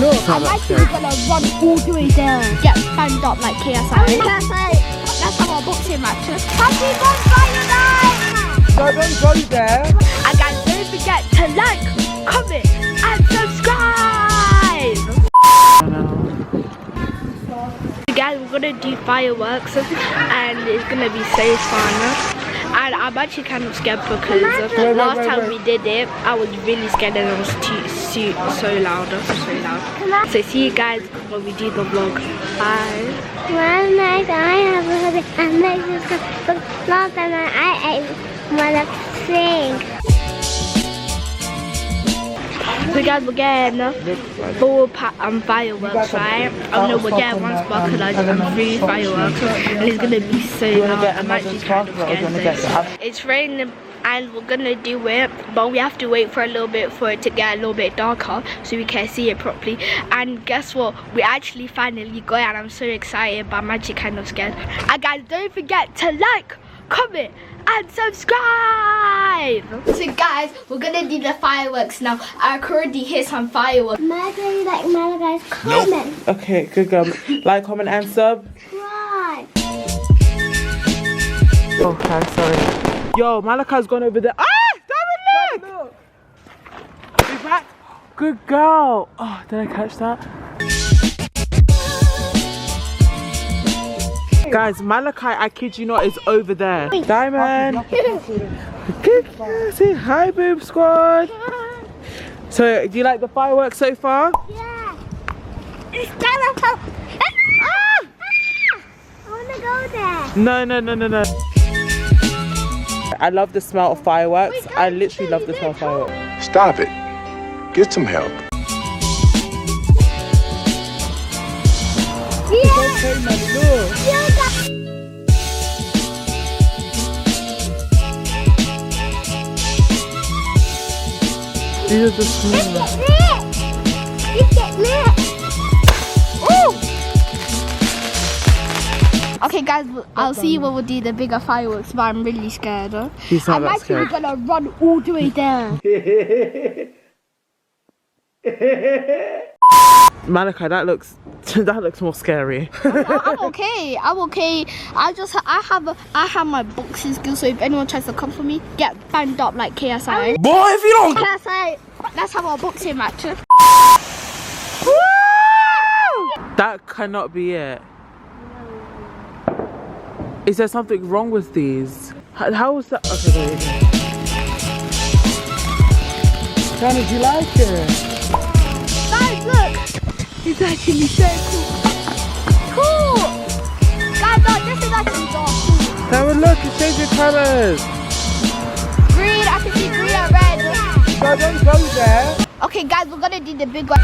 Look, I'm actually gonna run all the way there. Get fanned up like KSI. Let's have our boxing match. Happy Bonfire night! No, don't go there. And guys, don't forget to like, comment, and subscribe. Guys, we're gonna do fireworks and it's gonna be so fun. And I'm actually kind of scared because last time we did it, I was really scared and it was so loud. So see you guys when we do the vlog. Bye. One night I have a hobby and last time I ate one thing. So guys, we're getting full fireworks, right? I know we're getting one sparkler and 3 fireworks, and it's gonna be so loud. I'm actually kind of scared. It's raining and we're gonna do it, but we have to wait for a little bit for it to get a little bit darker so we can see it properly. And guess what? We actually finally got it, and I'm so excited, but I'm actually kind of scared. And guys, don't forget to like, comment, and subscribe. So guys, we're gonna do the fireworks now. I already hit some fireworks. Malachi, like Malachi's comment. Okay, good girl. Like, comment, and sub. Right. Okay, sorry. Yo, Malachi's gone over there. Ah! Damn it, look! Be back. Good girl. Oh, did I catch that? Guys, Malachi, I kid you not, is over there. Diamond. Good girl. Say hi, Boom Squad. So, do you like the fireworks so far? Yeah. It's gonna I wanna go there. No. I love the smell of fireworks. I literally love the smell of fireworks. Stop it. Get some help. Okay, man, look. These are the small. Let's get lit. Okay guys, I'll see you when we do the bigger fireworks, but I'm really scared. He's not I'm that actually scared. gonna run all the way there. Malachi, that looks more scary. I'm okay. I have my boxing skills, so if anyone tries to come for me, get fanned up like KSI. Boy, if you don't... KSI, let's have our boxing match. That cannot be it. Is there something wrong with these? How is that? Okay, there you go. Johnny, do you like it? Guys, look! It's actually so cool. Guys, look, this is actually so cool. Now look, it's changing colours. Green, I can see green and red. No, don't go there. Okay, guys, we're gonna do the big one.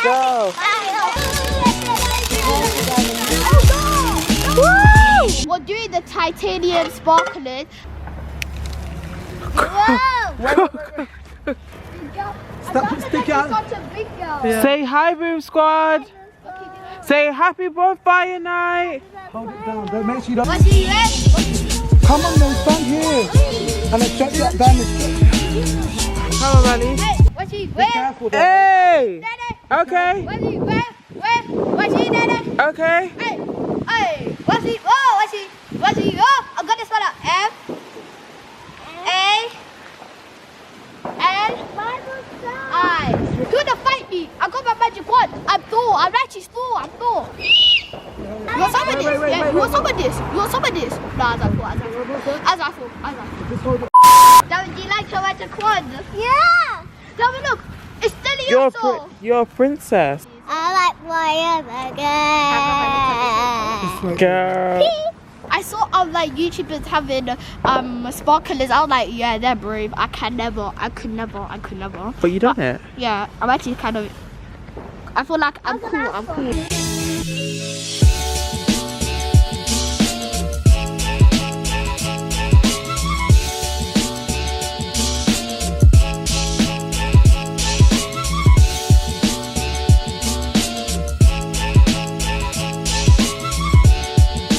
Go. We're doing the titanium sparklers. Stop, stick out. Such a big girl. Yeah. Say hi, Boom Squad. Say happy bonfire night. Hold it down. Don't make sure you don't. What's he red? Come on, then stand here. And then stretch that down the stretch. Come on, Manny. Hey, what's he red? Careful, though. Hey. Okay. What's he red? What's he red? Okay. Hey, what's he? Oh, what's he? Oh, I got this one up. F A L I. You're gonna fight me. I got my magic wand. I'm Thor. I'm actually Thor. I'm Thor. You want some of this? Yeah. You want some of this? You want some of this? No, as I thought. David, do you like your magic wand? Yeah. David, look. It's still in your soul. You're a princess. I like fire again. Girl. I saw like YouTubers having sparklers. I was like, yeah, they're brave. I could never. But you done it. Yeah, I'm actually kind of. I feel like I'm cool.